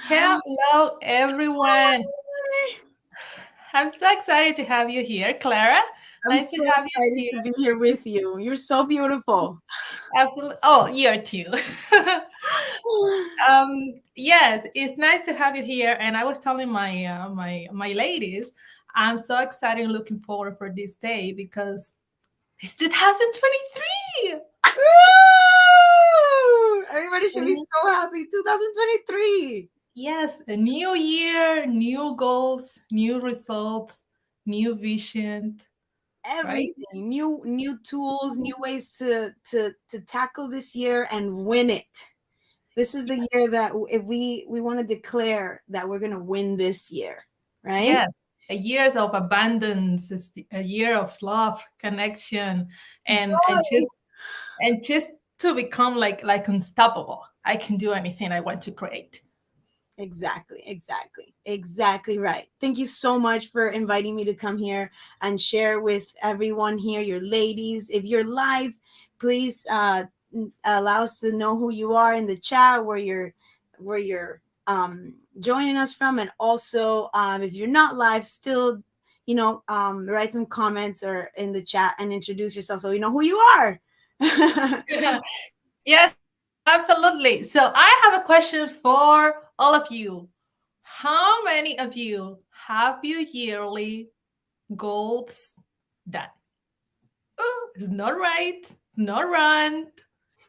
Hello, everyone. Hi. I'm so excited to have you here, Clara. I'm Nice to so have you excited here. to be here with you. You're so beautiful. Absolutely. Oh, you're too. Yes, it's nice to have you here. And I was telling my ladies, I'm so excited and looking forward for this day because it's 2023. Woo! Everybody should be Mm, so happy. 2023. Yes, a new year, new goals, new results, new vision, right? Everything. New tools, new ways to tackle this year and win it. This is the year that if we want to declare that we're going to win this year, right? Yes, a years of abundance, a year of love, connection, Joy. and just to become like unstoppable. I can do anything I want to create. Exactly right. Thank you so much for inviting me to come here and share with everyone here, your ladies. If you're live, please allow us to know who you are in the chat, where you're joining us from, and also if you're not live, still write some comments or in the chat and introduce yourself so we know who you are. Yes, absolutely. So I have a question for all of you. How many of you have your yearly goals done? It's not right. It's not wrong.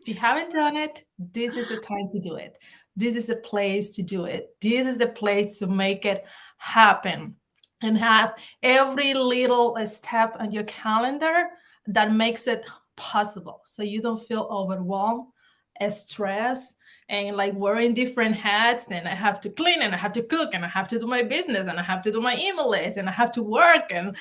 If you haven't done it, this is the time to do it. This is the place to do it. This is the place to make it happen and have every little step on your calendar that makes it possible so you don't feel overwhelmed, stressed, and like wearing different hats. And I have to clean and I have to cook and I have to do my business and I have to do my email list and I have to work and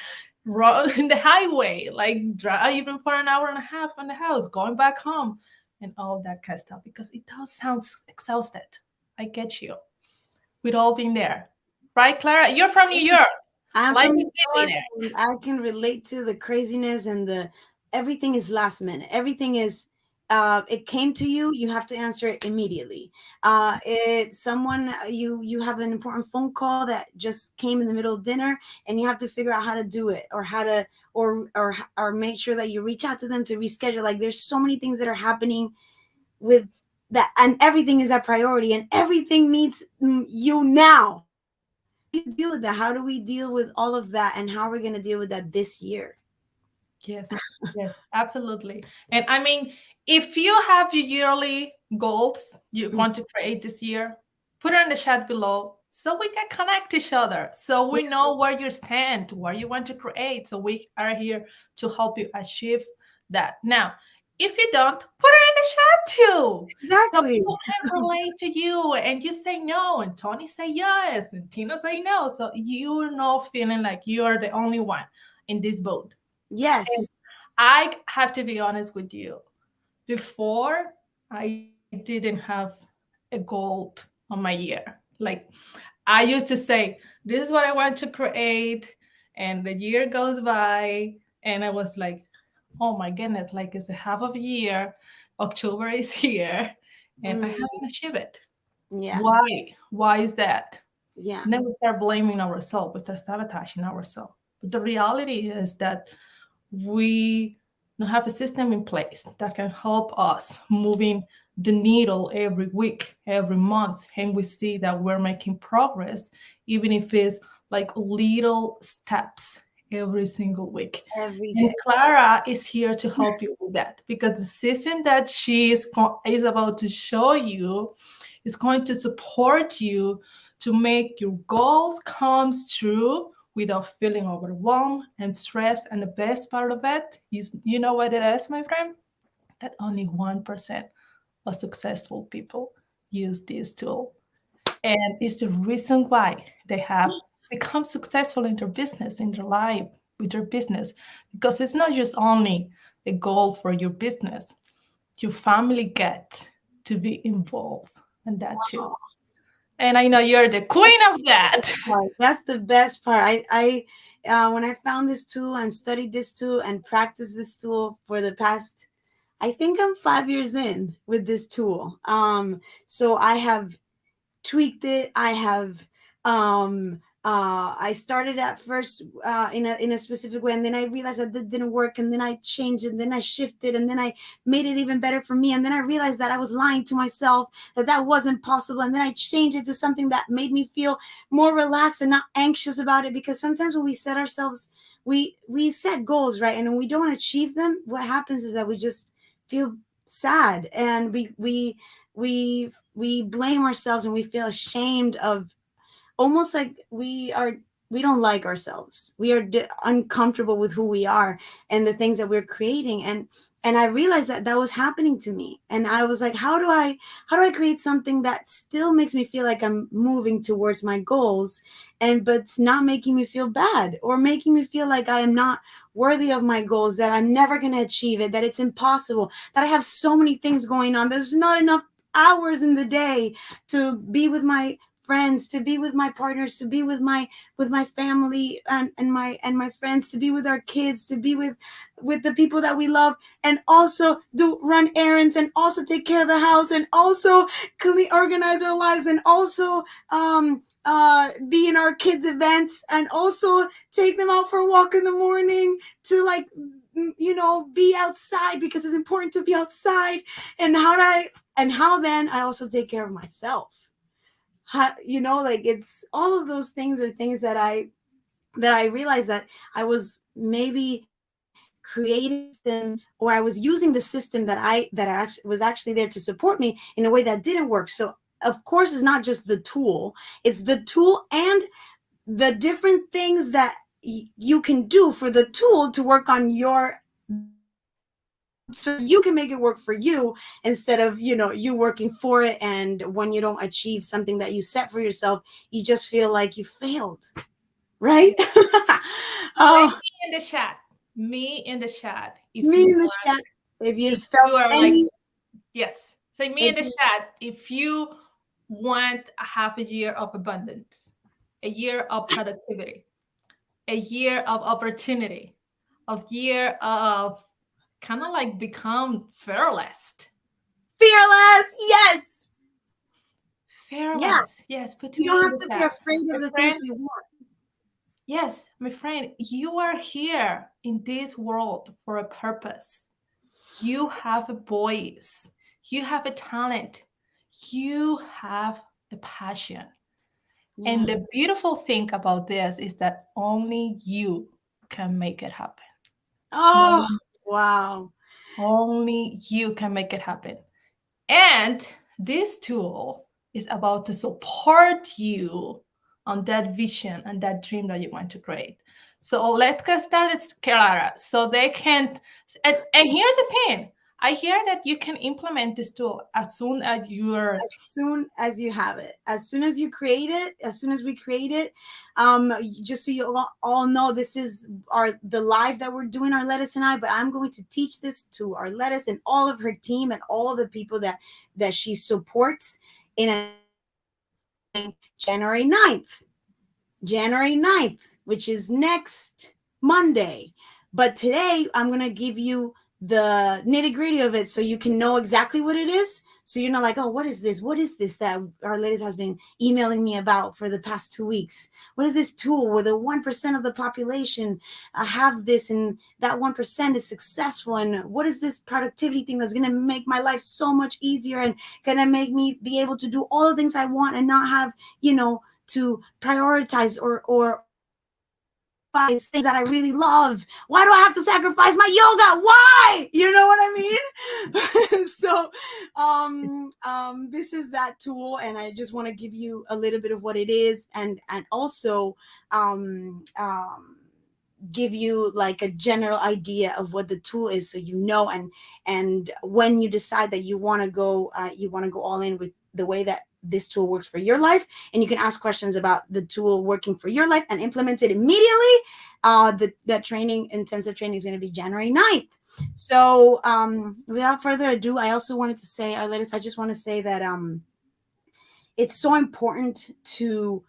in the highway, like drive even for an hour and a half on the house, going back home, and all that kind of stuff because it does sound exhausted. I get you. We've all been there, right, Clara? You're from New York. I'm Life from is New busy York there. and I can relate to the craziness and the everything is last minute. Everything is it came to you, you have to answer it immediately. It someone you have an important phone call that just came in the middle of dinner and you have to figure out how to do it or how to or make sure that you reach out to them to reschedule. Like there's so many things that are happening with that and everything is a priority and everything needs you now. How do you deal with that? How do we deal with all of that and how are we going to deal with that this year? Yes, yes, absolutely. And I mean, if you have your yearly goals you want to create this year, put it in the chat below so we can connect each other, so we know where you stand, what you want to create. So we are here to help you achieve that. Now, if you don't, put it in the chat too. So Exactly. people can relate to you and you say no, and Tony say yes, and Tina say no. So you're not feeling like you're the only one in this boat. And Yes. I have to be honest with you. Before, I didn't have a goal on my year. Like, I used to say, this is what I want to create. And the year goes by, and I was like, oh my goodness, like it's a half of a year. October is here, and I Mm, haven't achieved it. yeah. Why? Why is that? Yeah. And then we start blaming ourselves, we start sabotaging ourselves. But the reality is that we don't have a system in place that can help us moving the needle every week, every month, and we see that we're making progress, even if it's like little steps every single week. Every And day. Clara is here to help you with that because the system that she is about to show you is going to support you to make your goals come true without feeling overwhelmed and stressed. And the best part of it is, you know what it is, my friend? That only 1% of successful people use this tool. And it's the reason why they have become successful in their business, in their life, with their business. Because it's not just only a goal for your business, your family get to be involved in that too. Oh, And I know you're the queen of that. that's the best part. I when I found this tool and studied this tool and practiced this tool for the past, I think I'm 5 years in with this tool. So I have tweaked it. I started at first in a specific way, and then I realized that didn't work, and then I changed it, and then I shifted, and then I made it even better for me, and then I realized that I was lying to myself, that that wasn't possible, and then I changed it to something that made me feel more relaxed and not anxious about it. Because sometimes when we set ourselves, we set goals, right, and when we don't achieve them, what happens is that we just feel sad, and we blame ourselves, and we feel ashamed of, almost like we don't like ourselves. We are uncomfortable with who we are and the things that we're creating. And I realized that that was happening to me, and I was like, how do I create something that still makes me feel like I'm moving towards my goals, and but it's not making me feel bad or making me feel like I am not worthy of my goals, that I'm never going to achieve it, that it's impossible, that I have so many things going on, there's not enough hours in the day to be with my friends, to be with my partners, to be with my family, and my friends, to be with our kids, to be with the people that we love, and also do run errands, and also take care of the house, and also clean, organize our lives, and also be in our kids events, and also take them out for a walk in the morning, to like, be outside, because it's important to be outside. And how then I also take care of myself. Like, it's all of those things are things that I realized that I was maybe creating system, or I was using the system was actually there to support me in a way that didn't work. So of course, it's not just the tool, it's the tool and the different things that you can do for the tool to work on your, so you can make it work for you, instead of you working for it, and when you don't achieve something that you set for yourself, you just feel like you failed, right? Say Oh, me in the chat. Me in the chat. me in the chat, if you If felt you are like, any, yes. Say me if in the you, chat if you want a half a year of abundance, a year of productivity, a year of opportunity, a year of kind of like become fearless. fearless, yes, yeah, Fearless. Yes, put you me don't in have the to be chat. afraid My of the things friend, we want. yes, my friend, you are here in this world for a purpose. You have a voice. You have a talent. You have a passion. And Yeah. the beautiful thing about this is that only you can make it happen. Oh, wow. Only you can make it happen. And this tool is about to support you on that vision and that dream that you want to create. So let's get started, Clara. So they can, and here's the thing. I hear that you can implement this tool as soon as you're, As soon as you have it, as soon as you create it, as soon as we create it, just so you all know, this is the live that we're doing, Arletis and I, but I'm going to teach this to Arletis and all of her team and all of the people that she supports in January 9th. January 9th, which is next Monday. But today I'm going to give you the nitty gritty of it, so you can know exactly what it is. So you're not like, oh, what is this? What is this that our ladies has been emailing me about for the past 2 weeks? What is this tool where the 1% of the population have this, and that 1% is successful? And what is this productivity thing that's going to make my life so much easier and going to make me be able to do all the things I want and not have, to prioritize or sacrifice things that I really love? Why do I have to sacrifice my yoga? Why? You know what I mean? So this is that tool, and I just want to give you a little bit of what it is, and also um, um, give you like a general idea of what the tool is, so and when you decide that you want to go all in with the way that this tool works for your life, and you can ask questions about the tool working for your life and implement it immediately. That intensive training is going to be January 9th. So without further ado, I also wanted to say, Arletis, I just want to say that it's so important to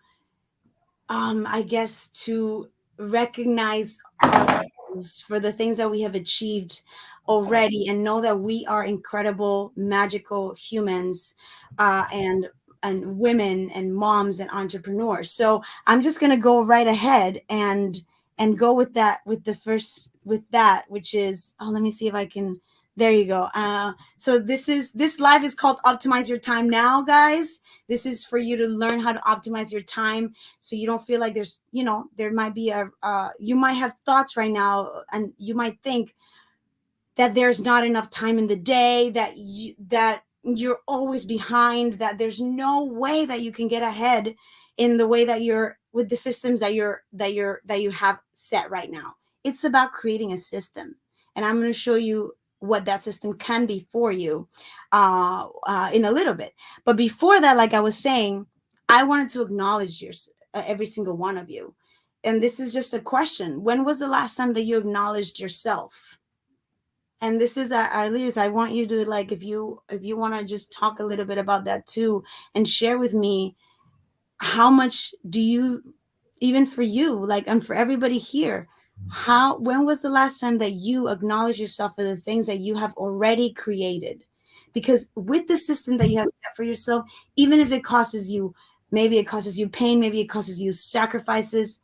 I guess to recognize ourselves for the things that we have achieved already, and know that we are incredible, magical humans, and and women and moms and entrepreneurs. So I'm just going to go right ahead and go with that, with the first, with that, which is, oh, let me see if I can, there you go. So this live is called Optimize Your Time Now, guys. This is for you to learn how to optimize your time, so you don't feel like there's, there might be you might have thoughts right now, and you might think that there's not enough time in the day, that you're always behind, that there's no way that you can get ahead in the way that you're with the systems that you have set right now. It's about creating a system, and I'm going to show you what that system can be for you in a little bit. But before that, like I was saying, I wanted to acknowledge every single one of you. And this is just a question: when was the last time that you acknowledged yourself? And this is our leaders. I want you to, like, if you want to just talk a little bit about that too, and share with me, how much do you, even for you, like, and for everybody here, when was the last time that you acknowledge yourself for the things that you have already created? Because with the system that you have set for yourself, even if it causes you, maybe it causes you pain, maybe it causes you sacrifices,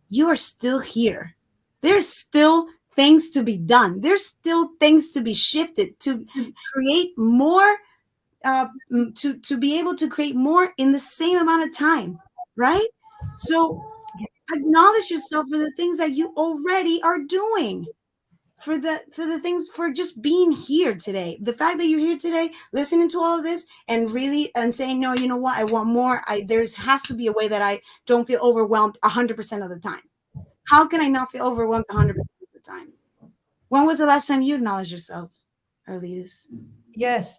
you are still here. There's still things to be done. There's still things to be shifted to create more, to be able to create more in the same amount of time, right? So acknowledge yourself for the things that you already are doing, for the things, for just being here today. The fact that you're here today, listening to all of this, and really, and saying, no, you know what, I want more. There's has to be a way that I don't feel overwhelmed 100% of the time. How can I not feel overwhelmed 100% of the time? When was the last time you acknowledged yourself, Arlides? Yes.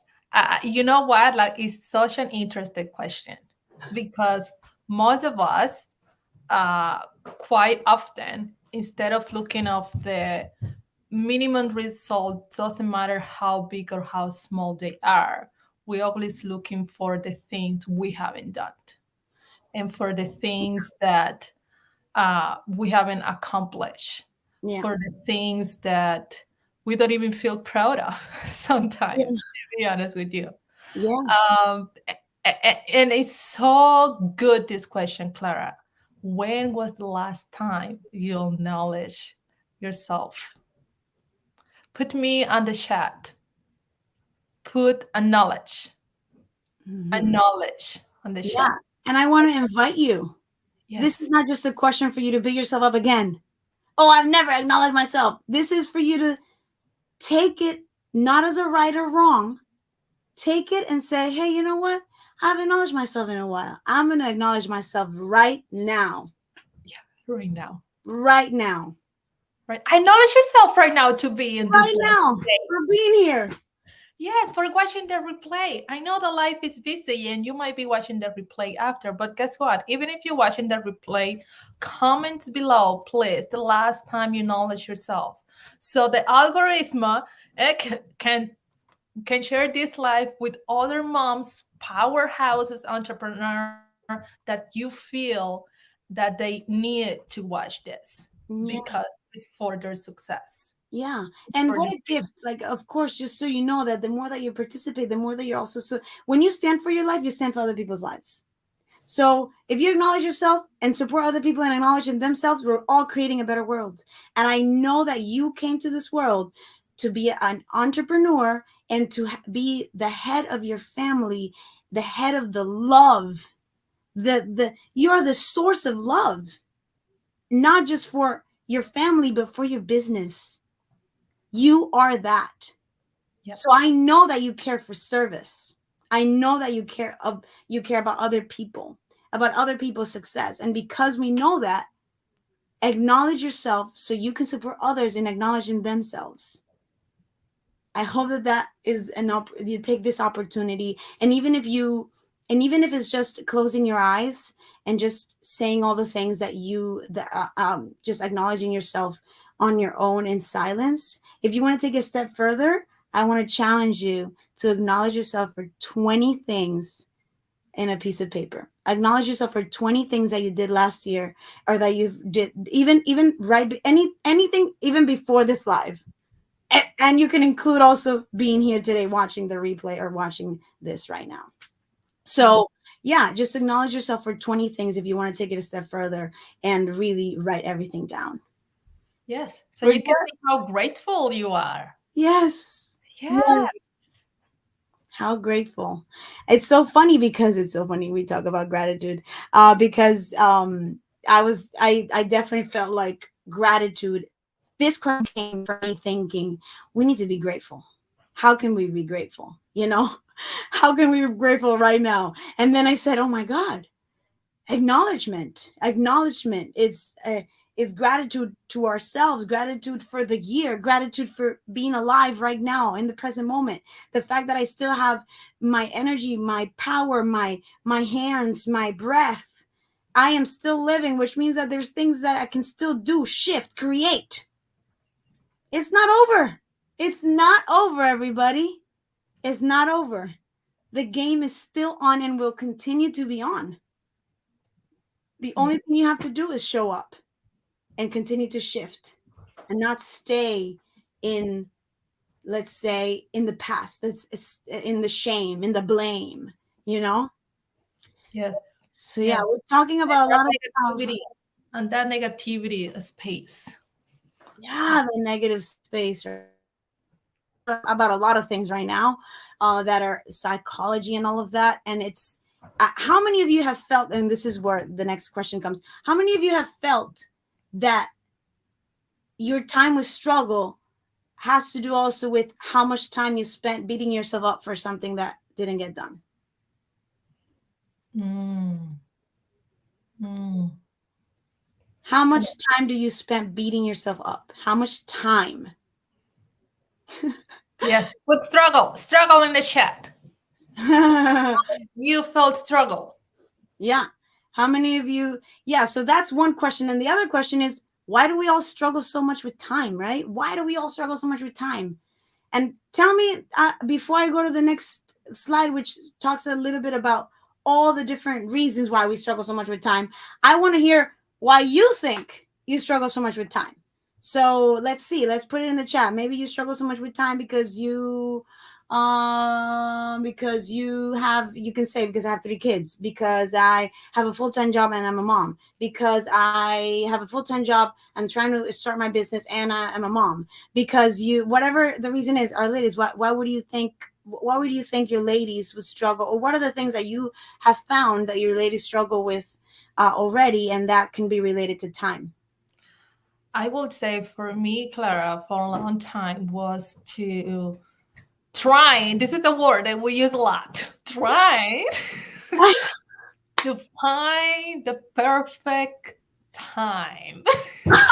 You know what? Like, it's such an interesting question, because most of us, quite often, instead of looking of the minimum result, doesn't matter how big or how small they are, we're always looking for the things we haven't done, and for the things that we haven't accomplished, Yeah. for the things that we don't even feel proud of sometimes, Yeah. to be honest with you. Yeah. And it's so good, this question, Clara. When was the last time you acknowledge yourself? Put me on the chat. Put acknowledge. Acknowledge on the Yeah. chat. And I want to invite you. This Yes. is not just a question for you to beat yourself up again. Oh, I've never acknowledged myself. This is for you to take it not as a right or wrong. Take it and say, hey, you know what? I haven't acknowledged myself in a while. I'm going to acknowledge myself right now. Yeah, right now. Right now. Right. Acknowledge yourself right now to be in this Right live now. today. For being here. Yes, for watching the replay. I know the live is busy and you might be watching the replay after, but guess what? Even if you're watching the replay, comment below, please, the last time you acknowledge yourself. So the algorithm can share this live with other moms, powerhouses, entrepreneur, that you feel that they need to watch this, Yeah. because it's for their success. Yeah. And For what the a gift. Like, of course, just so you know that the more that you participate, the more that you're also, so when you stand for your life, you stand for other people's lives. So if you acknowledge yourself and support other people and acknowledge themselves, we're all creating a better world. And I know that you came to this world to be an entrepreneur and to be the head of your family, the head of the love. You're the source of love, not just for your family, but for your business. You are that. Yep. So I know that you care for service. I know that you care about other people, about other people's success. And because we know that, acknowledge yourself so you can support others in acknowledging themselves. I hope that is you take this opportunity, and even if it's just closing your eyes and just saying all the things that just acknowledging yourself on your own in silence. If you want to take a step further, I want to challenge you to acknowledge yourself for 20 things in a piece of paper. Acknowledge yourself for 20 things that you did last year, or that you did even right anything even before this live. And you can include also being here today, watching the replay or watching this right now. So yeah, just acknowledge yourself for 20 things if you want to take it a step further and really write everything down. Yes. So We're you can see how grateful you are. Yes. Yeah. Yes. How grateful. It's so funny because it's so funny we talk about gratitude. Because I definitely felt like gratitude. This question came from me thinking we need to be grateful. How can we be grateful? You know, how can we be grateful right now? And then I said, oh my God, acknowledgement is gratitude to ourselves, gratitude for the year, gratitude for being alive right now in the present moment, the fact that I still have my energy, my power, my hands, my breath. I am still living, which means that there's things that I can still do, shift, create. It's not over. It's not over, everybody. It's not over. The game is still on and will continue to be on. The only Yes. thing you have to do is show up and continue to shift and not stay in, let's say, in the past. That's in the shame, in the blame, you know? Yes. So yeah, Yes. we're talking And about a that lot of negativity and that negativity space. yeah, the negative space, right? About a lot of things right now that are psychology and all of that. And it's how many of you have felt, and this is where the next question comes, how many of you have felt that your time with struggle has to do also with how much time you spent beating yourself up for something that didn't get done? Mm. Mm. How much time do you spend beating yourself up? How much time? Yes. With struggle. Struggle in the chat. You felt struggle. Yeah. How many of you? Yeah. So that's one question. And the other question is, why do we all struggle so much with time, right? Why do we all struggle so much with time? And tell me, before I go to the next slide, which talks a little bit about all the different reasons why we struggle so much with time, I want to hear why you think you struggle so much with time. So let's see. Let's put it in the chat. Maybe you struggle so much with time because you can say because I have 3 kids, because I have a full-time job and I'm a mom, because I have a full-time job, I'm trying to start my business and I'm a mom, because you, whatever the reason is, our ladies, why would you think, why would you think your ladies would struggle, or what are the things that you have found that your ladies struggle with already, and that can be related to time? I would say for me, Clara, for a long time was to try. This is a word that we use a lot. Try to find the perfect time. Trying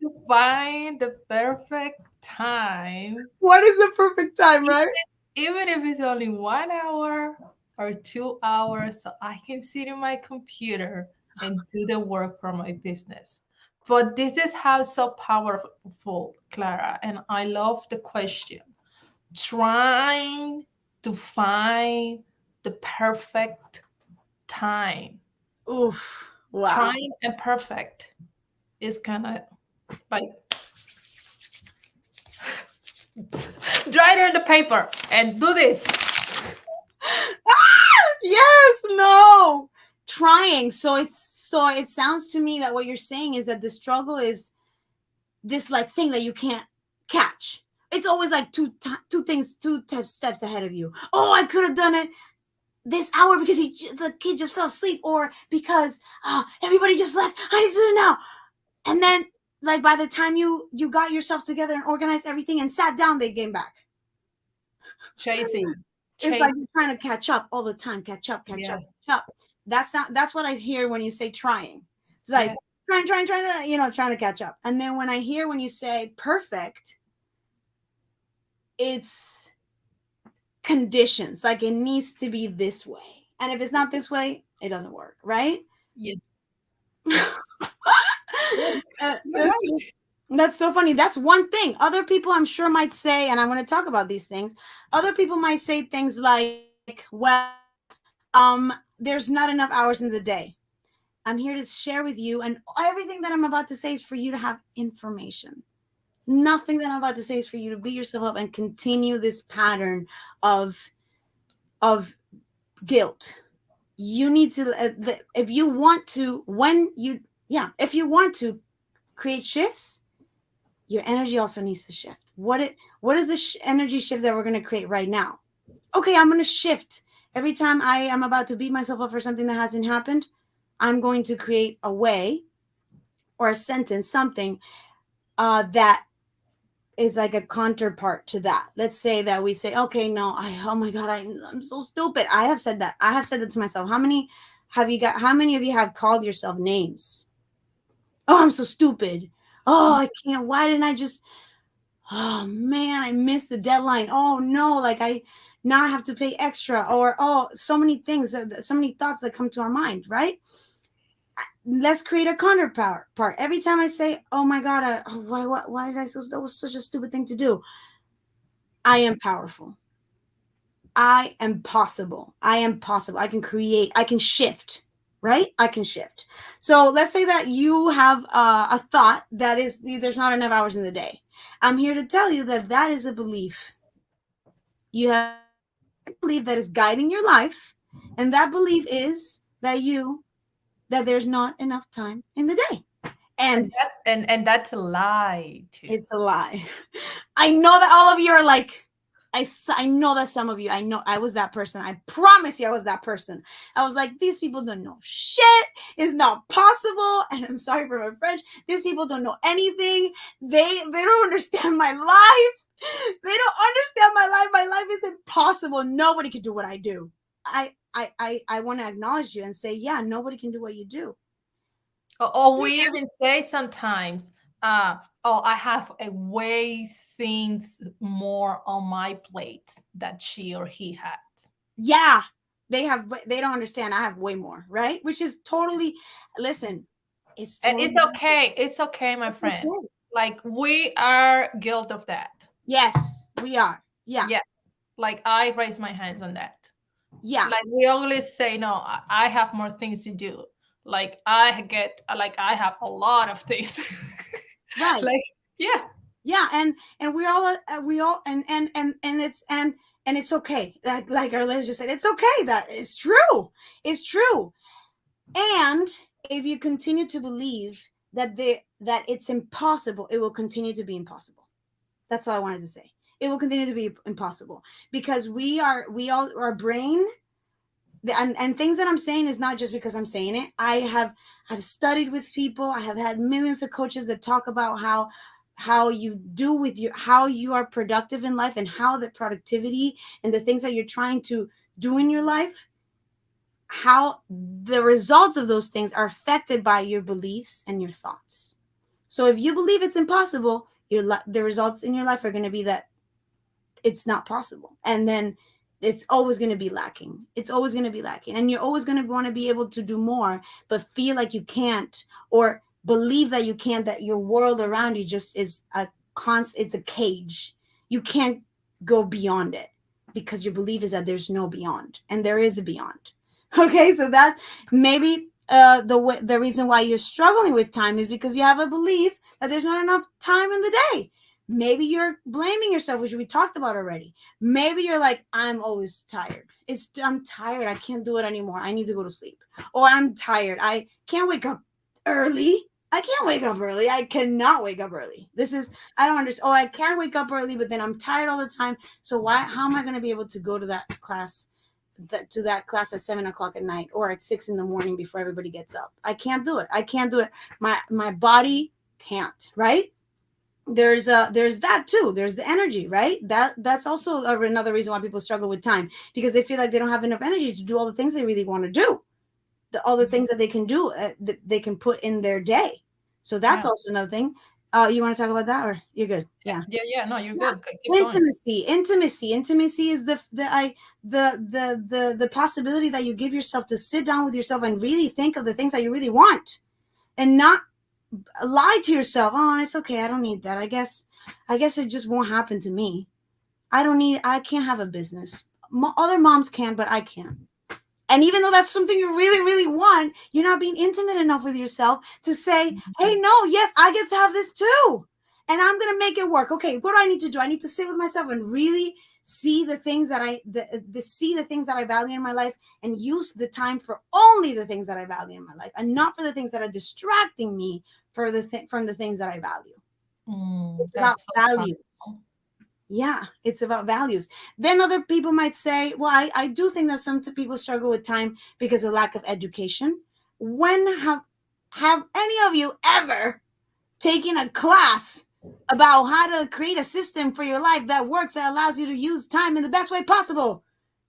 to find the perfect time. What is the perfect time, right? Even if it's only 1 hour or 2 hours, so I can sit in my computer and do the work for my business. But this is how so powerful, Clara. And I love the question. Trying to find the perfect time. Oof. Wow. Trying and perfect is kind of like dry it on the paper and do this. Yes, no. Trying. So it sounds to me that what you're saying is that the struggle is this like thing that you can't catch. It's always like two steps ahead of you. Oh, I could have done it this hour because the kid just fell asleep, or because everybody just left. I need to do it now. And then, like, by the time you got yourself together and organized everything and sat down, they came back. Chasing. It's like you're trying to catch up all the time. Catch up, catch up, Yes. catch up. That's what I hear when you say trying. It's like Yes. trying, trying to catch up. And then when I hear when you say perfect, it's conditions. Like it needs to be this way. And if it's not this way, it doesn't work, right? Yes. Uh, You're that's, right. that's so funny. That's one thing. Other people, I'm sure, might say, and I'm going to talk about these things. Other people might say things like, well, there's not enough hours in the day. I'm here to share with you, and everything that I'm about to say is for you to have information. Nothing that I'm about to say is for you to beat yourself up and continue this pattern of guilt. You need to, if you want to, if you want to create shifts, your energy also needs to shift. What is the energy shift that we're going to create right now? Okay, I'm going to shift. Every time I am about to beat myself up for something that hasn't happened, I'm going to create a way or a sentence, something that is like a counterpart to that. Let's say that we say, okay, no, oh my God, I'm so stupid. I have said that to myself. How many of you have called yourself names? Oh, I'm so stupid. Oh, I can't. Why didn't I just, oh man, I missed the deadline. Oh no, like I now have to pay extra, or oh, so many things, so many thoughts that come to our mind, right? Let's create a counterpart. Every time I say, "Oh my God, why did I so that was such a stupid thing to do?" I am powerful. I am possible. I am possible. I can create. I can shift. Right? I can shift. So let's say that you have a thought that is there's not enough hours in the day. I'm here to tell you that that is a belief. You have a belief that is guiding your life, and that belief is that there's not enough time in the day. And that's a lie too. It's a lie. I know that all of you are like, I know that some of you, I know I was that person. I promise you I was that person. I was like, these people don't know shit. It's not possible. And I'm sorry for my French. These people don't know anything. They don't understand my life. They don't understand my life. My life is impossible. Nobody can do what I do. I want to acknowledge you and say, yeah, nobody can do what you do. Or we even say sometimes, oh, I have a way things more on my plate that she or he had. Yeah, they don't understand. I have way more, right? Which is totally, listen, it's okay. It's okay, my friend. Okay. Like we are guilty of that. Yes, we are. Yeah. Yes. Like I raise my hands on that. Yeah. Like we always say, no, I have more things to do. Like I have a lot of things. Right. Like, yeah. Yeah. And we all and it's okay. Like our lady just said, it's okay. That is true. It's true. And if you continue to believe that it's impossible, it will continue to be impossible. That's all I wanted to say. It will continue to be impossible because our brain, and things that I'm saying is not just because I'm saying it. I've studied with people. I have had millions of coaches that talk about how you are productive in life, and how the productivity and the things that you're trying to do in your life, how the results of those things are affected by your beliefs and your thoughts. So if you believe it's impossible, the results in your life are going to be that it's not possible. And then it's always going to be lacking. It's always going to be lacking. And you're always going to want to be able to do more, but feel like you can't, or believe that you can't, that your world around you just is it's a cage. You can't go beyond it because your belief is that there's no beyond, and there is a beyond. Okay. So that's maybe the reason why you're struggling with time is because you have a belief that there's not enough time in the day. Maybe you're blaming yourself, which we talked about already. Maybe you're like, I'm always tired. I'm tired. I can't do it anymore. I need to go to sleep. Or I'm tired. I can't wake up early. I can't wake up early. I cannot wake up early. I don't understand. Oh, I can wake up early, but then I'm tired all the time. So how am I going to be able to go to that class at 7:00 at night, or at 6 a.m. before everybody gets up? I can't do it. My body can't, right? There's that too. There's the energy, right? That's also another reason why people struggle with time, because they feel like they don't have enough energy to do all the things they really want to do, all the things that they can do, that they can put in their day. So that's also another thing. You want to talk about that, or you're good? Yeah. No, you're good. Intimacy is the possibility that you give yourself to sit down with yourself and really think of the things that you really want, and not lie to yourself. Oh, it's okay. I don't need that. I guess it just won't happen to me. I can't have a business. Other moms can, but I can't. And even though that's something you really, really want, you're not being intimate enough with yourself to say, hey, no, yes, I get to have this too. And I'm going to make it work. Okay, what do I need to do? I need to sit with myself and really see the things that see the things that I value in my life, and use the time for only the things that I value in my life, and not for the things that are distracting me for from the things that I value. It's about That's so values. powerful. Yeah, it's about values. Then other people might say, well, I do think that some people struggle with time because of lack of education. When have any of you ever taken a class about how to create a system for your life that works, that allows you to use time in the best way possible?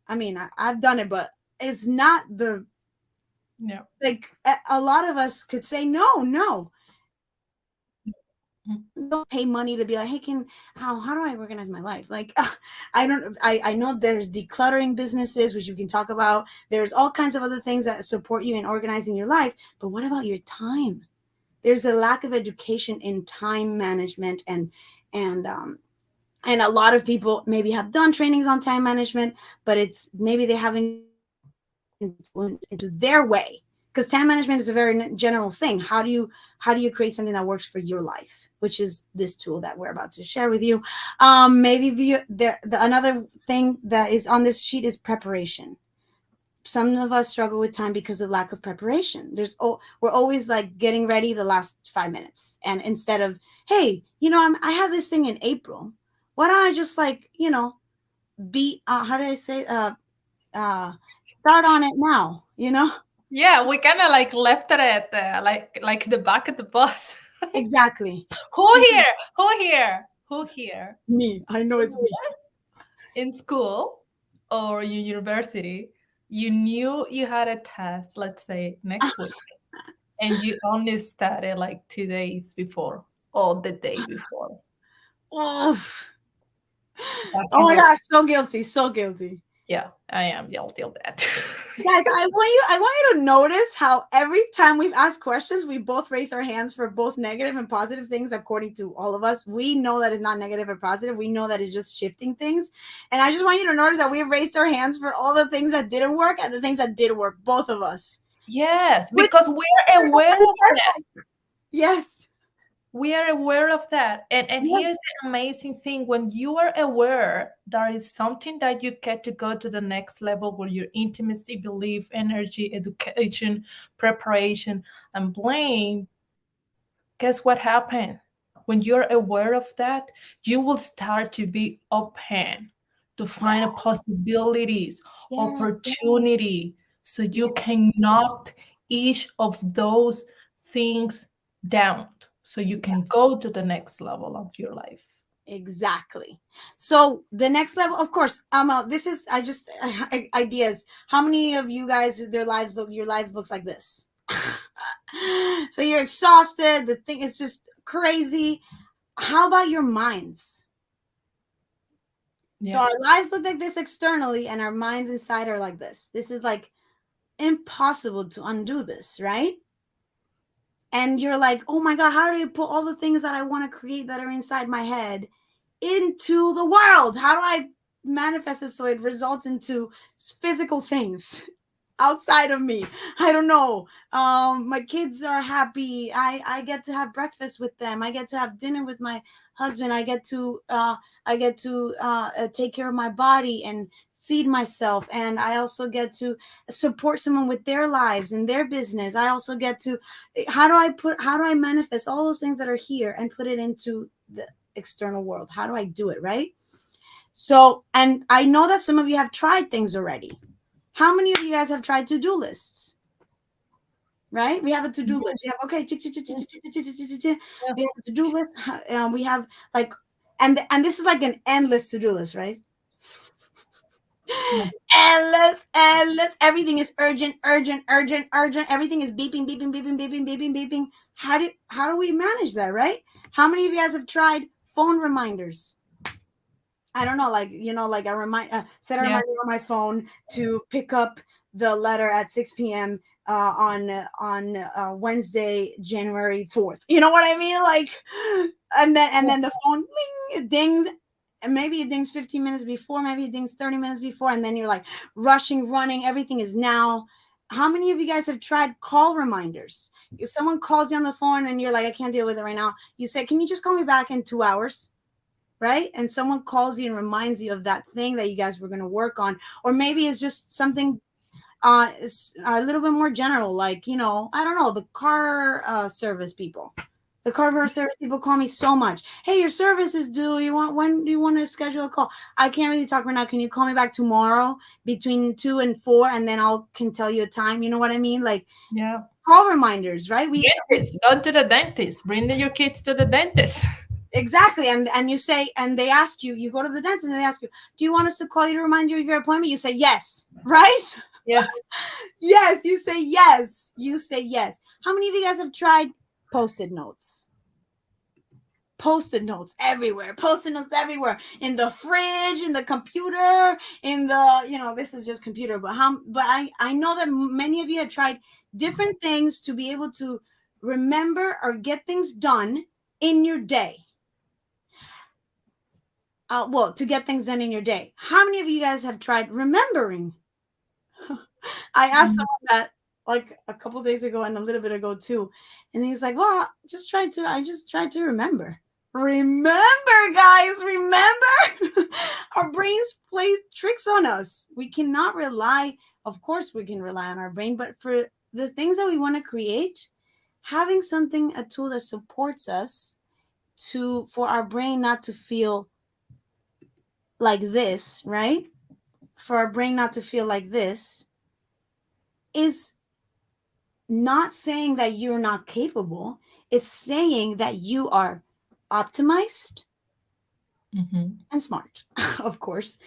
I mean, I've done it, but it's not the, Yeah. like, a lot of us could say, no. Don't pay money to be like, hey, how do I organize my life? Like, I know there's decluttering businesses, which you can talk about. There's all kinds of other things that support you in organizing your life. But what about your time? There's a lack of education in time management, and a lot of people maybe have done trainings on time management, but it's maybe they haven't into their way, because time management is a very general thing. How do you create something that works for your life, which is this tool that we're about to share with you. Maybe another thing that is on this sheet is preparation. Some of us struggle with time because of lack of preparation. We're always like getting ready the last 5 minutes, and instead of, hey, I have this thing in April, why don't I just, like, be how do I say, start on it now, Yeah, we kind of like left it at like the back of the bus. Exactly. Who here? Who here? Who here? Me. I know it's me. In school or university, you knew you had a test, let's say next week, and you only studied like 2 days before or the day before. Oof. That Oh can my be, gosh, so guilty, so guilty. yeah, I am guilty of that. Guys, I want you to notice how every time we've asked questions, we both raise our hands for both negative and positive things according to all of us. We know that it's not negative or positive. We know that it's just shifting things. And I just want you to notice that we've raised our hands for all the things that didn't work and the things that did work, both of us. Yes, because we're aware of that. Yes. We are aware of that. And Yes. here's the amazing thing. When you are aware there is something that you get to go to the next level with your intimacy, belief, energy, education, preparation, and blame, guess what happened? When you're aware of that, you will start to be open to find possibilities, opportunity, so you can knock each of those things down so you can go to the next level of your life. Exactly. So the next level, of course, this is, ideas. How many of you guys, your lives looks like this? So you're exhausted. The thing is just crazy. How about your minds? Yeah. So our lives look like this externally, and our minds inside are like this. This is like impossible to undo this, right? And you're like, oh my God, how do you put all the things that I want to create that are inside my head into the world? How do I manifest it so it results into physical things outside of me? I don't know. My kids are happy. I get to have breakfast with them. I get to have dinner with my husband. I get to take care of my body and feed myself, and I also get to support someone with their lives and their business. I also get to, how do I manifest all those things that are here and put it into the external world? How do I do it, right? So, and I know that some of you have tried things already. How many of you guys have tried to-do lists? Right? We have a to-do list. We have, okay, we have a to-do list. We have like, and this is like an endless to-do list, right? Endless. Everything is urgent. Everything is beeping. How do we manage that, right? How many of you guys have tried phone reminders? I don't know, like, like a set a reminder on my phone to pick up the letter at 6 p.m. On Wednesday, January 4th. You know what I mean? Like, and then the phone bling, it dings. And maybe it dings 15 minutes before, maybe it dings 30 minutes before, and then you're like rushing, running, everything is now. How many of you guys have tried call reminders? If someone calls you on the phone and you're like, I can't deal with it right now, you say, can you just call me back in 2 hours? right? And someone calls you and reminds you of that thing that you guys were going to work on, or maybe it's just something is a little bit more general, like, you know, I don't know, the car service people. The car service people call me so much. Hey, your service is due. When do you want to schedule a call? I can't really talk right now. Can you call me back tomorrow between 2 and 4, and then I'll can tell you a time? You know what I mean? Like, Yeah. call reminders, right? Dentist. Go to the dentist. Bring your kids to the dentist. Exactly. And you say, and they ask you, you go to the dentist and they ask you, do you want us to call you to remind you of your appointment? You say yes, right? Yes. Yes, you say yes. You say yes. How many of you guys have tried post-it notes? Post-it notes everywhere. Post-it notes everywhere. In the fridge, in the computer, in the, you know, this is just computer, but I know that many of you have tried different things to be able to remember or get things done in your day. Well, to get things done in your day. How many of you guys have tried remembering? I asked someone that like a couple days ago and a little bit ago too, and he's like, "Well, I just tried to remember." Remember, guys, remember. Our brains play tricks on us. We cannot rely. Of course, we can rely on our brain, but for the things that we want to create, having something, a tool that supports us for our brain not to feel like this, right? For our brain not to feel like this is not saying that you're not capable. It's saying that you are optimized and smart, of course.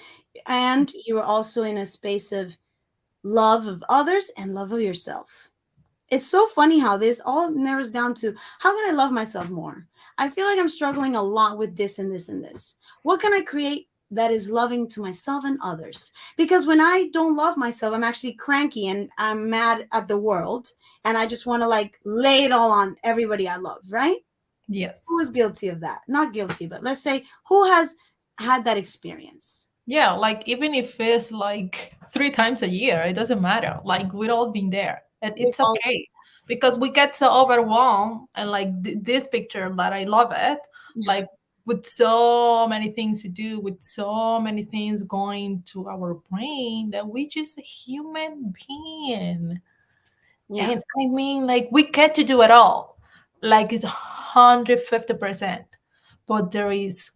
And you're also in a space of love of others and love of yourself. It's so funny how this all narrows down to how can I love myself more? I feel like I'm struggling a lot with this and this and this. What can I create that is loving to myself and others? Because when I don't love myself, I'm actually cranky and I'm mad at the world. And I just want to like lay it all on everybody I love, right? Yes. Who is guilty of that? Not guilty, but let's say who has had that experience? Yeah, like even if it's like 3 times a year, it doesn't matter. Like we've all been there. And it's okay. Because we get so overwhelmed and like this picture that I love it, like with so many things to do, with so many things going to our brain that we just a human being. Yeah. And I mean, like we get to do it all. Like it's 150%. But there is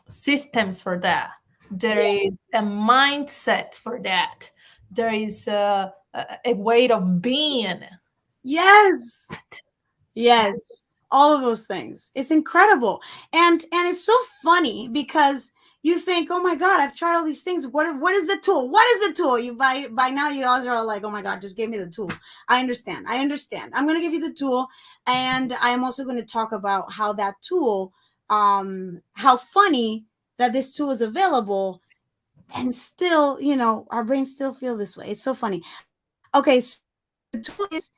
systems for that. There is a mindset for that. There is a way of being. Yes. Yes. All of those things. It's incredible. And it's so funny because you think, oh my God, I've tried all these things. What is the tool? What is the tool? You by now you guys are all like, oh my God, just give me the tool. I understand. I'm gonna give you the tool. And I am also going to talk about how that tool, how funny that this tool is available. And still, you know, our brains still feel this way. It's so funny. Okay, so the tool is,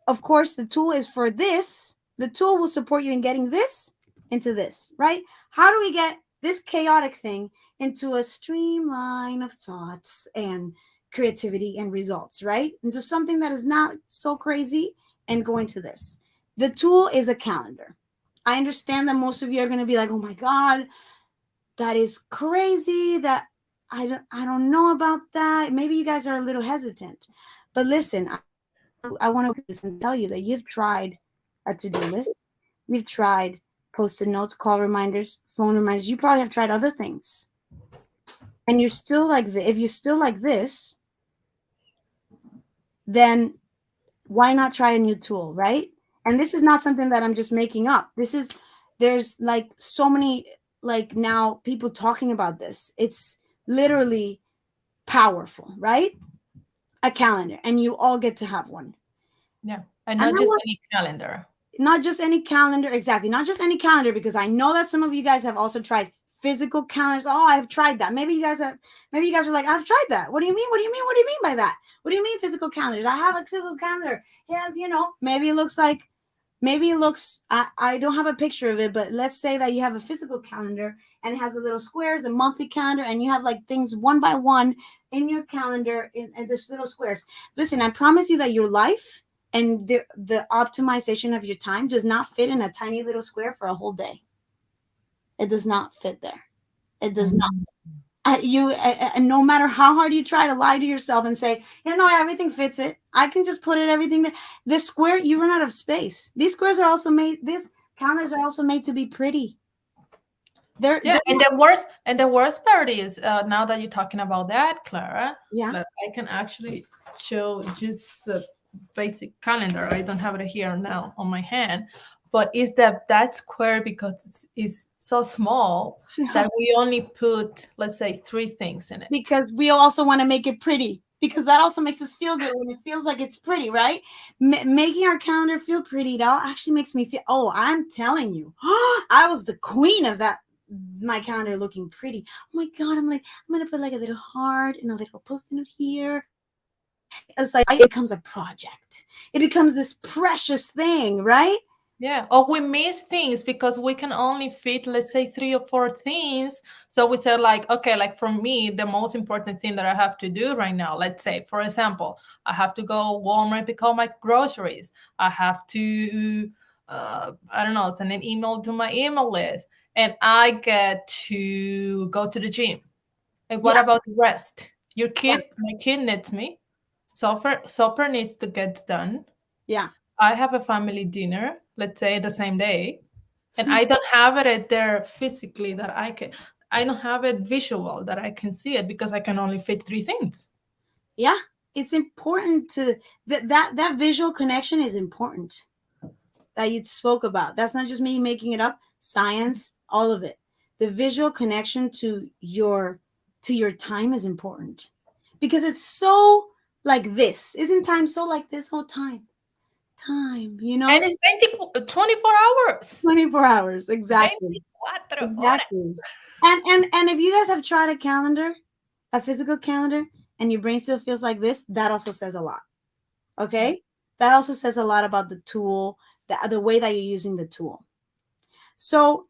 of course, the tool is for this. The tool will support you in getting this into this, right? How do we get this chaotic thing into a streamline of thoughts and creativity and results, right? Into something that is not so crazy and go into this. The tool is a calendar. I understand that most of you are going to be like, oh my God, that is crazy. That I don't know about that. Maybe you guys are a little hesitant. But listen, I want to tell you that you've tried a to-do list. You've tried post-it notes, call reminders, phone reminders. You probably have tried other things. And you're still like if you're still like this, then why not try a new tool, right? And this is not something that I'm just making up. There's like so many like now people talking about this. It's literally powerful, right? A calendar, and you all get to have one. Yeah. And not just any calendar. Not just any calendar, exactly. Not just any calendar, because I know that some of you guys have also tried physical calendars. Oh, I've tried that. Maybe you guys are like, I've tried that. What do you mean? What do you mean? What do you mean by that? What do you mean physical calendars? I have a physical calendar. It has, you know, maybe it looks, I don't have a picture of it, but let's say that you have a physical calendar and it has the little squares, the monthly calendar, and you have like things one by one in your calendar in this little squares. Listen, I promise you that your life and the optimization of your time does not fit in a tiny little square for a whole day. It does not fit there. It does not. Mm. And no matter how hard you try to lie to yourself and say, everything fits it. I can just put it everything there. This square, you run out of space. These squares are also made. These calendars are also made to be pretty. They're Yeah, and the worst part is now that you're talking about that, Clara, yeah, that I can actually show just a basic calendar. I don't have it here now on my hand, but is that square because it's so small that we only put, let's say, three things in it. because we also want to make it pretty. Because that also makes us feel good when it feels like it's pretty, right? Making our calendar feel pretty, that actually makes me feel. Oh, I'm telling you, I was the queen of that. My calendar looking pretty. Oh my god! I'm gonna put like a little heart and a little post-it note here. It's like it becomes a project. It becomes this precious thing, right? Yeah, or we miss things because we can only fit, let's say, three or four things. So we said, like, okay, like for me, the most important thing that I have to do right now, let's say, for example, I have to go Walmart, pick up my groceries. I have to, I don't know, send an email to my email list, and I get to go to the gym. And what Yeah, about the rest? yeah, My kid needs me. Supper needs to get done. yeah. I have a family dinner, let's say the same day, and I don't have it there physically that I don't have it visual that I can see it because I can only fit three things. Yeah, it's important to that visual connection is important that you spoke about. That's not just me making it up. Science, all of it. The visual connection to your time is important because it's so like this. Isn't time so like this whole time? Time, And it's 24 hours. 24 hours. Exactly. 24 horas. Exactly. And if you guys have tried a calendar, a physical calendar, and your brain still feels like this, that also says a lot. Okay? That also says a lot about the tool, the way that you're using the tool. So,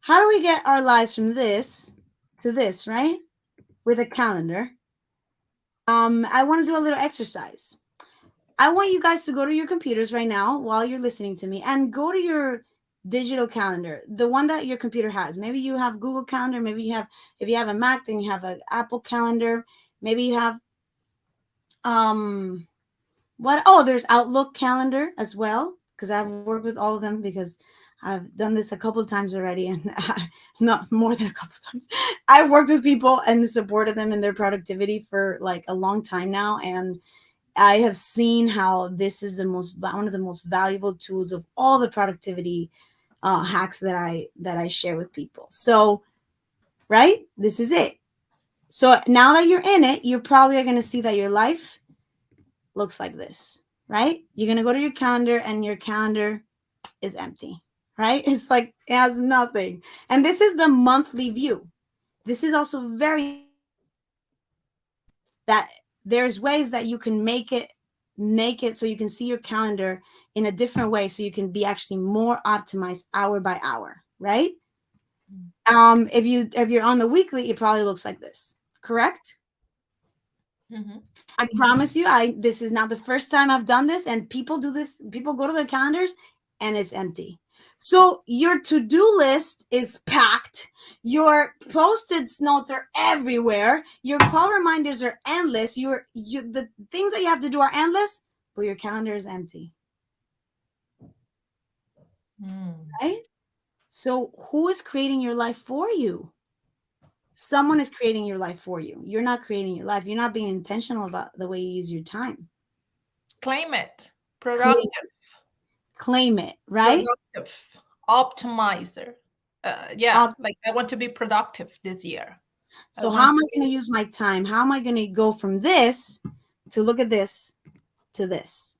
how do we get our lives from this to this, right? With a calendar. I want to do a little exercise. I want you guys to go to your computers right now while you're listening to me and go to your digital calendar, the one that your computer has. Maybe you have Google Calendar, maybe you have, if you have a Mac, then you have an Apple Calendar, maybe you have there's Outlook Calendar as well, because I've worked with all of them because I've done this a couple of times already, and not more than a couple of times. I've worked with people and supported them in their productivity for like a long time now, and I have seen how this is one of the most valuable tools of all the productivity hacks that I share with people. So, right, this is it. So now that you're in it, you probably are going to see that your life looks like this, right? You're going to go to your calendar, and your calendar is empty, right? It's like it has nothing. And this is the monthly view. This is also very that there's ways that you can make it so you can see your calendar in a different way, so you can be actually more optimized hour by hour, right? If you're on the weekly, it probably looks like this, correct? Mm-hmm. I promise you, this is not the first time I've done this, and people do this. People go to their calendars and it's empty. So your to-do list is packed. Your post-it notes are everywhere. Your call reminders are endless. The things that you have to do are endless, but your calendar is empty. Right? So who is creating your life for you? Someone is creating your life for you. You're not creating your life. You're not being intentional about the way you use your time. Claim it. Productive. Claim it, right? Productive. Optimizer. Yeah, like I want to be productive this year. So how am I going to use my time? How am I going to go from this to look at this to this?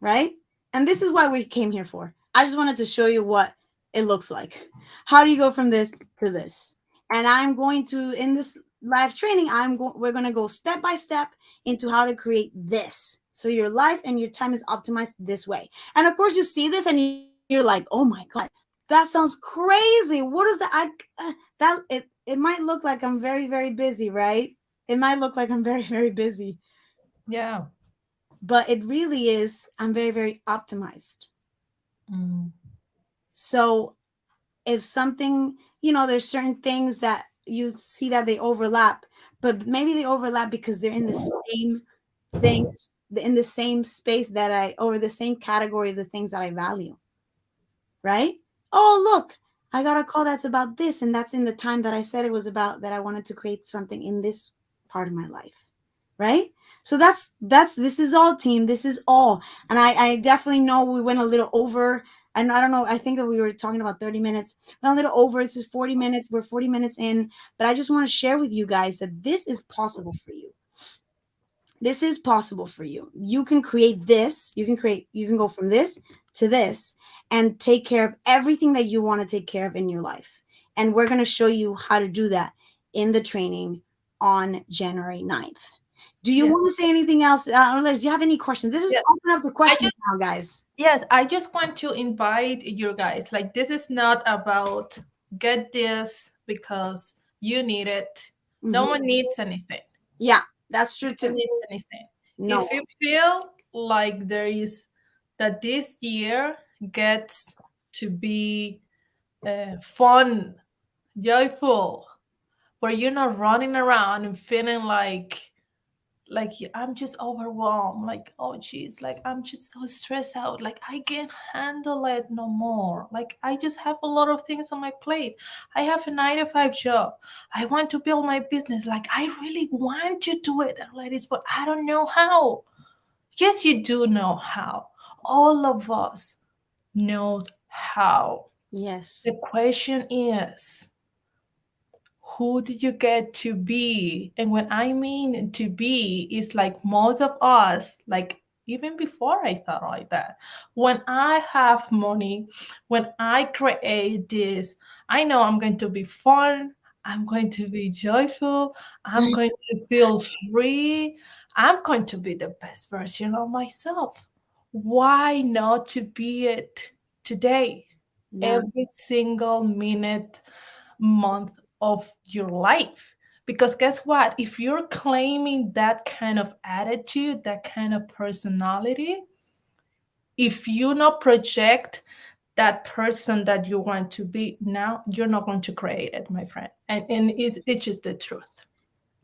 Right? And this is what we came here for. I just wanted to show you what it looks like. How do you go from this to this? And I'm going to, in this live training, we're going to go step by step into how to create this. So your life and your time is optimized this way. And of course you see this and you're like, oh my God, that sounds crazy. What is that? It might look like I'm very, very busy, right? It might look like I'm very, very busy. Yeah. But it really is, I'm very, very optimized. So if something, there's certain things that you see that they overlap, but maybe they overlap because they're in the same things, in the same space or the same category of the things that I value, right? Oh, look, I got a call that's about this, and that's in the time that I said it was about, that I wanted to create something in this part of my life, right? So this is all, team. This is all. And I definitely know we went a little over. And I don't know, I think that we were talking about 30 minutes. Went a little over. This is 40 minutes. We're 40 minutes in. But I just want to share with you guys that this is possible for you. This is possible for you. You can create this. You can go from this to this and take care of everything that you want to take care of in your life. And we're going to show you how to do that in the training on January 9th. Do you want to say anything else? Liz, do you have any questions? This is open up to questions now, guys. Yes, I just want to invite you guys. Like, this is not about get this because you need it. No one needs anything. Yeah, that's true too. No one needs anything. No. If you feel like that this year gets to be fun, joyful, where you're not running around and feeling like I'm just overwhelmed, like, oh geez, like I'm just so stressed out, like I can't handle it no more, like I just have a lot of things on my plate. I have a 9 to 5 job. I want to build my business, like I really want to do it, ladies, but I don't know how. Yes, you do know how. All of us know how. Yes. The question is, who did you get to be? And when I mean to be, is like most of us, like even before I thought like that. When I have money, when I create this, I know I'm going to be fun, I'm going to be joyful, I'm going to feel free, I'm going to be the best version of myself. Why not to be it today? Yeah. Every single minute, month of your life. Because guess what? If you're claiming that kind of attitude, that kind of personality, if you not project that person that you want to be now, you're not going to create it, my friend. And it's just the truth.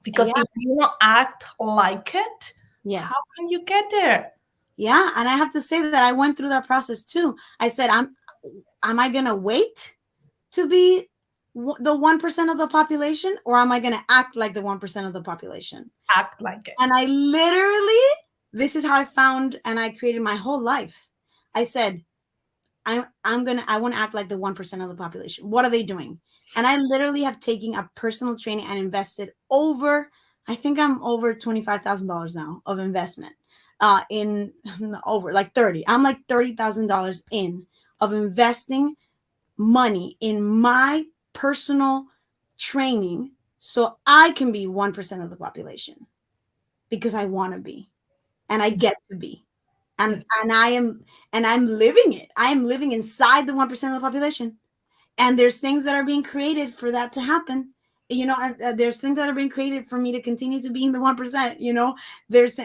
Because if you don't act like it, how can you get there? Yeah. And I have to say that I went through that process too. I said, am I going to wait to be the 1% of the population, or am I going to act like the 1% of the population? Act like it. And I literally, this is how I found, and I created my whole life. I said, I want to act like the 1% of the population. What are they doing? And I literally have taken a personal training and invested I think I'm over $25,000 now of investment in over like 30. I'm like $30,000 in of investing money in my personal training so I can be 1% of the population, because I want to be, and I get to be. And I'm living it. I am living inside the 1% of the population. And there's things that are being created for that to happen. There's things that are being created for me to continue to be in the 1%. There's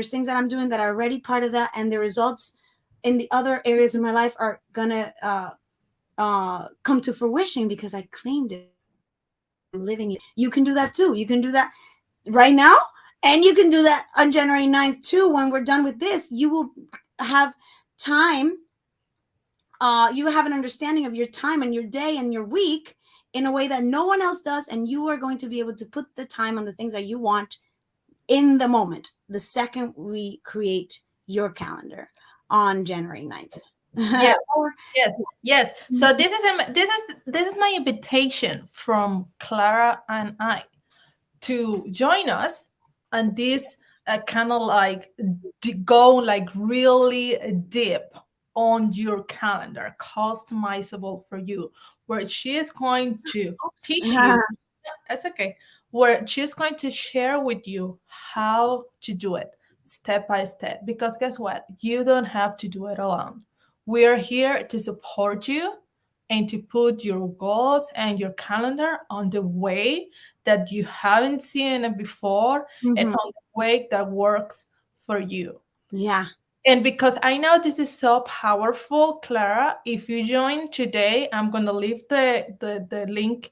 things that I'm doing that are already part of that, and the results in the other areas of my life are gonna come to fruition because I claimed it. I'm living it. You can do that too. You can do that right now, and you can do that on January 9th too. When we're done with this, you will have time. You have an understanding of your time and your day and your week in a way that no one else does, and you are going to be able to put the time on the things that you want in the moment, the second we create your calendar on January 9th. Yes. So this is my invitation from Clara and I to join us on this kind of like go like really deep on your calendar, customizable for you, where she is going to teach you. That's okay. Where she's going to share with you how to do it step by step. Because guess what? You don't have to do it alone. We're here to support you and to put your goals and your calendar on the way that you haven't seen it before, and on the way that works for you. Yeah. And because I know this is so powerful, Clara, if you join today, I'm going to leave the link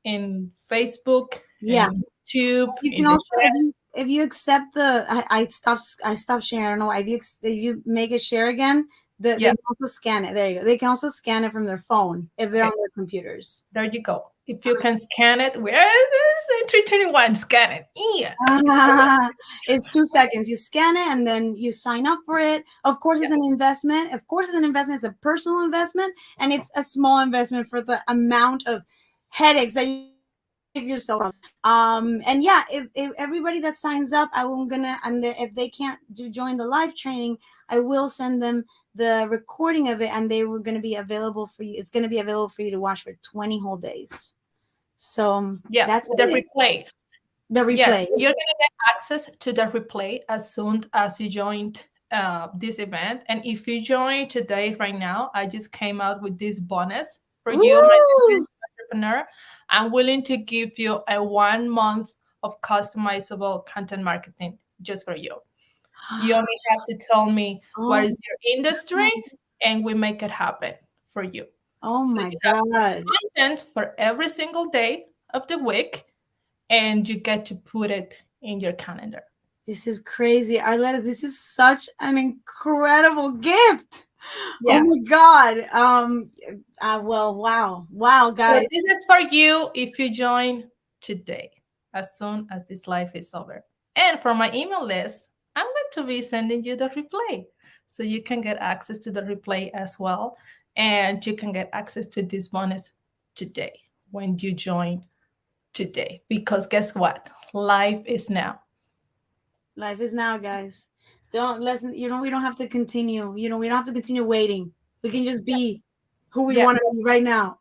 in Facebook Yeah. and YouTube You in can the also, chat. if you accept the, I stopped sharing. I don't know why. If you make it share again, they Yeah. can also scan it. There you go. They can also scan it from their phone if they're Okay. on their computers. There you go. If you can scan it, where is 321? Scan it. Yeah. It's 2 seconds. You scan it and then you sign up for it. Of course, Yeah. it's an investment. Of course, it's an investment. It's a personal investment, and it's a small investment for the amount of headaches that you save yourself from. And yeah, if everybody that signs up, if they can't join the live training, I will send them the recording of it, and they were going to be available for you. It's going to be available for you to watch for 20 whole days. So Yeah. that's The it. replay. The Yes, replay. you're gonna get access to the replay as soon as you joined this event. And if you join today, right now, I just came out with this bonus for you, my Woo! entrepreneur. I'm willing to give you a 1 month of customizable content marketing just for you. You only have to tell me what Oh, is your industry, and we make it happen for you. oh So my you have God. content for every single day of the week, and you get to put it in your calendar. This is crazy. Arletta, this is such an incredible gift. Oh Yeah. my God. Well, wow. Wow, So guys. this is for you if you join today, as soon as this live is over. And for my email list, I'm going to be sending you the replay. So you can get access to the replay as well. And you can get access to this bonus today when you join today. Because guess what? Life is now. Life is now, guys. Don't listen. We don't have to continue. We don't have to continue waiting. We can just be who we Yeah. want to be right now.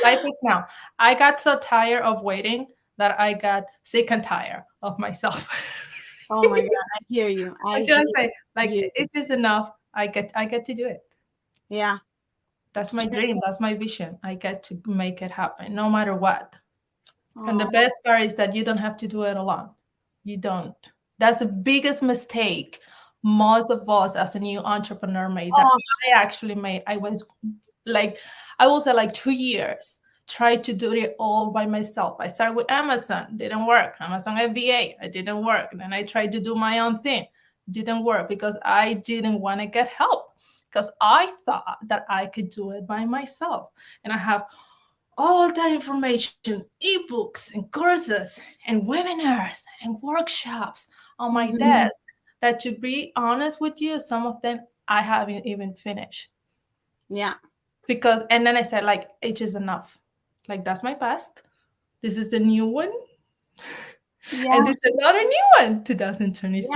Life is now. I got so tired of waiting that I got sick and tired of myself. Oh my God. I hear you. I I'm hear gonna say, like, you. it's just enough. I get to do it. Yeah. That's It's my true. dream. That's my vision. I get to make it happen, no matter what. And the Oh, best part is that you don't have to do it alone. You don't. That's the biggest mistake most of us as a new entrepreneur made, that oh, I actually made. I was like, I will say like 2 years, tried to do it all by myself. I started with Amazon, didn't work. Amazon FBA, it didn't work. And then I tried to do my own thing, didn't work because I didn't want to get help, because I thought that I could do it by myself. And I have all that information, ebooks and courses and webinars and workshops on my mhm. desk that, to be honest with you, some of them I haven't even finished. Yeah. Because, and then I said, like, it is enough. Like, that's my past. This is the new one. Yeah. And this is another new one, Yeah. 2023.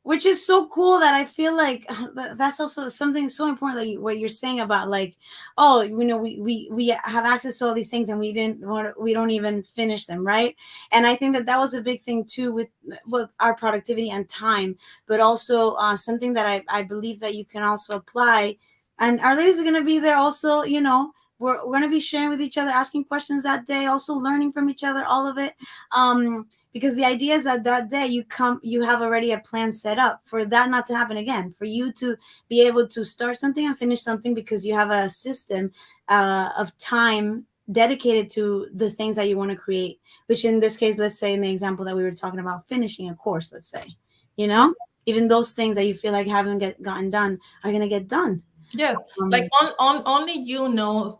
Which is so cool that I feel like that's also something so important, like what you're saying about, like, oh, we have access to all these things and we don't even finish them, right? And I think that that was a big thing too with our productivity and time, but also something that I believe that you can also apply. And our ladies are going to be there also, we're going to be sharing with each other, asking questions that day, also learning from each other, all of it. Because the idea is that day you have already a plan set up for that not to happen again, for you to be able to start something and finish something, because you have a system of time dedicated to the things that you want to create, which in this case, let's say in the example that we were talking about, finishing a course, let's say, even those things that you feel like haven't gotten done are going to get done. Yes. Like, on only you knows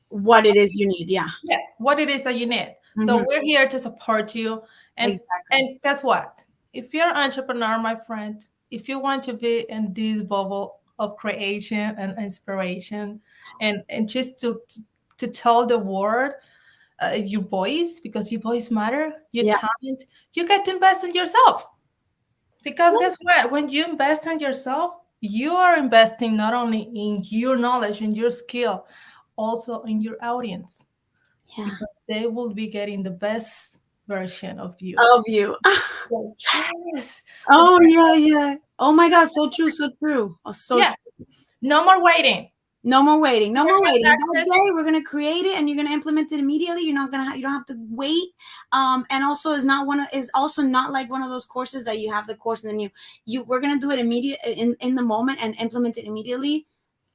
What it is you need. Yeah. what it is that you need. So Mhm. we're here to support you. And Exactly. and guess what? If you're an entrepreneur, my friend, if you want to be in this bubble of creation and inspiration, and just to tell the world your voice, because your voice matter, your Yeah. talent, you get to invest in yourself. Because guess what? When you invest in yourself, you are investing not only in your knowledge and your skill, also in your audience, Yeah. because they will be getting the best version of you. Of you. So, yes. Oh yeah, yeah. Oh my God, so true, so true. Oh, so Yeah. true. No more waiting. No more waiting. No Or more get waiting. That access. day, we're gonna create it, and you're gonna implement it immediately. You're not gonna. You don't have to wait. And also is also not like one of those courses that you have the course and then we're gonna do it immediate in the moment and implement it immediately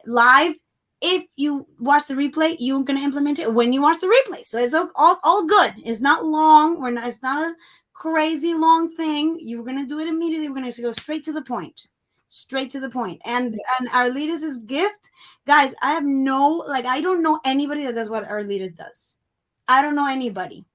live. If you watch the replay, you're gonna implement it when you watch the replay. So it's all good. It's not long. We're not. It's not a crazy long thing. You're gonna do it immediately. We're gonna go straight to the point. Straight to the point. And Arlitas's gift, guys. I have no like. I don't know anybody that does what Arlitas does. I don't know anybody.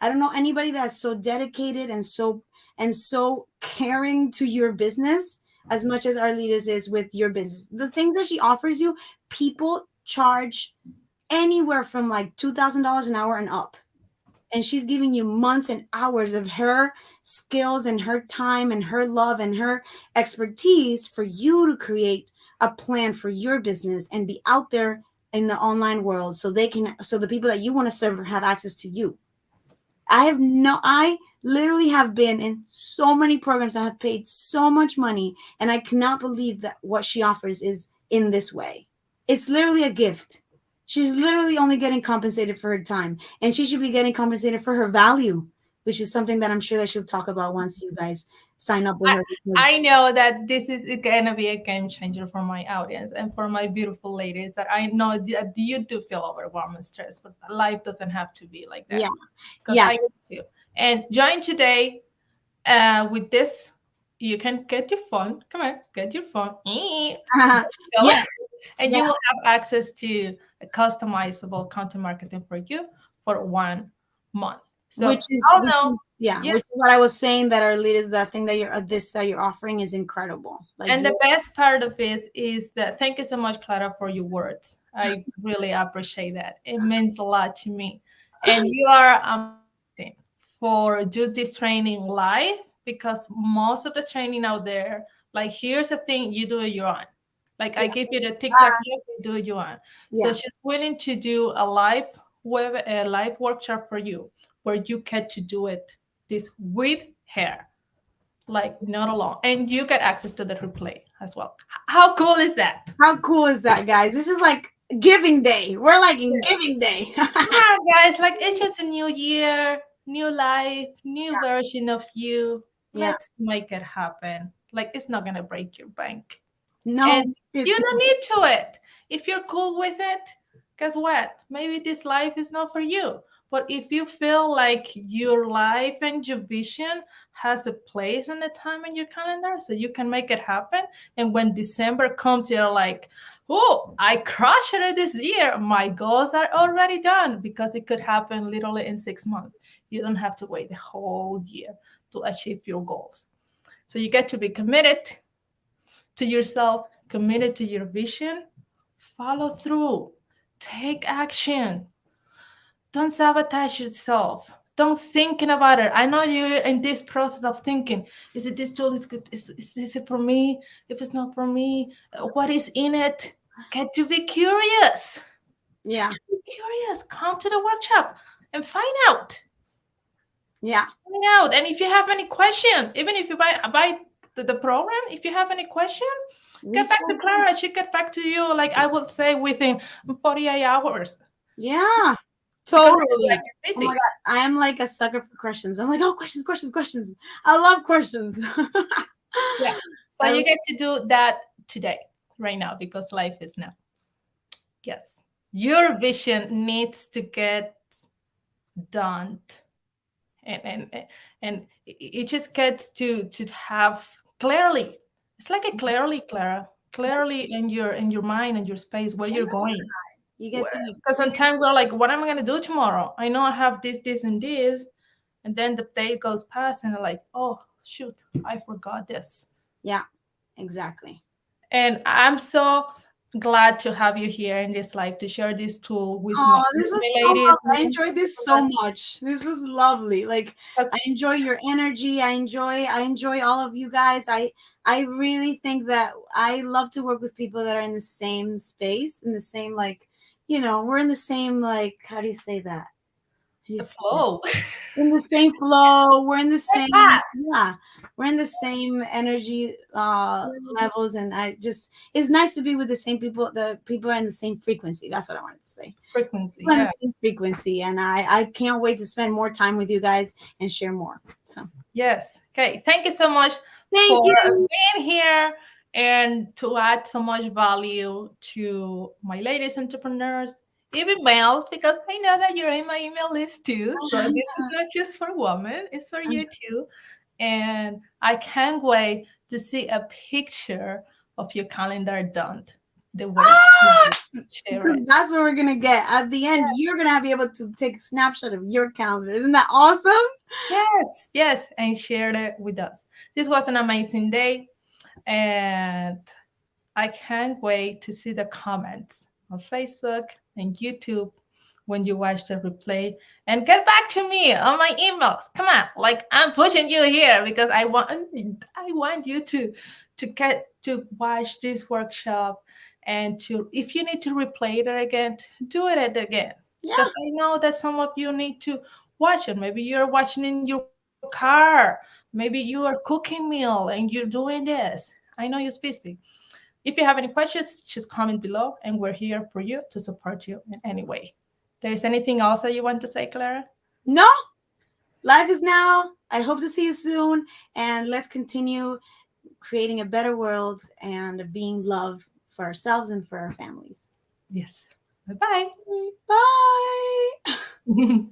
I don't know anybody that's so dedicated and so caring to your business as much as Arlitas is with your business. The things that she offers you, people charge anywhere from like $2,000 an hour and up. And she's giving you months and hours of her skills and her time and her love and her expertise for you to create a plan for your business and be out there in the online world so the people that you want to serve have access to you. I literally have been in so many programs. I have paid so much money, and I cannot believe that what she offers is in this way. It's literally a gift. She's literally only getting compensated for her time, and she should be getting compensated for her value, which is something that I'm sure that she'll talk about once you guys sign up with her. I know that this is going to be a game changer for my audience and for my beautiful ladies that I know that you do feel overwhelmed and stressed, but life doesn't have to be like that. Yeah. Because I do. And join today with this. You can get your phone. Come on, get your phone. Yeah. And you will have access to a customizable content marketing for you for 1 month. So which is what I was saying, that our lead is that thing that you're offering is incredible. Like, and the best part of it is that thank you so much, Clara, for your words. I really appreciate that. It means a lot to me. And you are amazing for do this training live, because most of the training out there, like here's the thing, you do it your own. Like I give you the TikTok, you do it your own. So she's willing to do a live workshop for you, where you get to do it this with her, like not alone, and you get access to the replay as well. How cool is that? How cool is that, guys? This is like giving day. We're like in giving day. Yeah, guys, like it's just a new year, new life, new version of you. Let's make it happen. Like it's not gonna break your bank. No, and you don't need to it. If you're cool with it, guess what? Maybe this life is not for you. But if you feel like your life and your vision has a place and a time in your calendar, so you can make it happen. And when December comes, you're like, oh, I crushed it this year. My goals are already done, because it could happen literally in 6 months. You don't have to wait the whole year to achieve your goals. So you get to be committed to yourself, committed to your vision, follow through, take action. Don't sabotage yourself. Don't thinking about it. I know you're in this process of thinking, is it this tool is good? Is it for me? If it's not for me, what is in it? Get to be curious. Yeah. Get to be curious. Come to the workshop and find out. Yeah. Find out. And if you have any question, even if you buy the program, if you have any question, get back to Clara. She get back to you, like I would say, within 48 hours. Yeah, totally. Oh my God, I am like a sucker for questions. I'm like, oh, questions. I love questions. Yeah. So you get to do that today, right now, because life is now. Yes. Your vision needs to get done. And it just gets to have clearly. It's like a clearly, Clara, clearly in your mind and your space where you're going. You get to, because sometimes we're like, what am I going to do tomorrow? I know I have this, and this, and then the day goes past, and I'm like, oh shoot, I forgot this. Yeah, exactly. And I'm so glad to have you here in this live to share this tool with this was so ladies. I enjoyed this so much. This was lovely. Like I enjoy your energy. I enjoy all of you guys. I really think that I love to work with people that are in the same space, in the same, like, you know, we're in the same, like, how do you say that? The He's flow. in the same flow. We're in the same, Path. yeah, we're in the same energy levels, and I just, it's nice to be with the same people. The people are in the same frequency. That's what I wanted to say. Frequency. We're in the Yeah. same frequency, and I can't wait to spend more time with you guys and share more. So Yes. Okay. Thank you so much thank for you. being here and to add so much value to my ladies entrepreneurs, even males, because I know that you're in my email list too. So this is not just for women, it's for you too. And I can't wait to see a picture of your calendar done the way you share Because it. that's what we're gonna get at the end. You're gonna be able to take a snapshot of your calendar. Isn't that awesome? Yes, yes, and share it with us. This was an amazing day, and I can't wait to see the comments on Facebook and YouTube when you watch the replay and get back to me on my emails. Come on, like I'm pushing you here because I want you to get to watch this workshop and to, if you need to replay it again, do it again. Yeah. Because I know that some of you need to watch it. Maybe you're watching in your car, maybe you are cooking meal and you're doing this. I know you're busy. If you have any questions, just comment below and we're here for you to support you in any way. There's anything else that you want to say, Clara? No, life is now. I hope to see you soon, and let's continue creating a better world and being love for ourselves and for our families. Yes. Bye Bye. bye.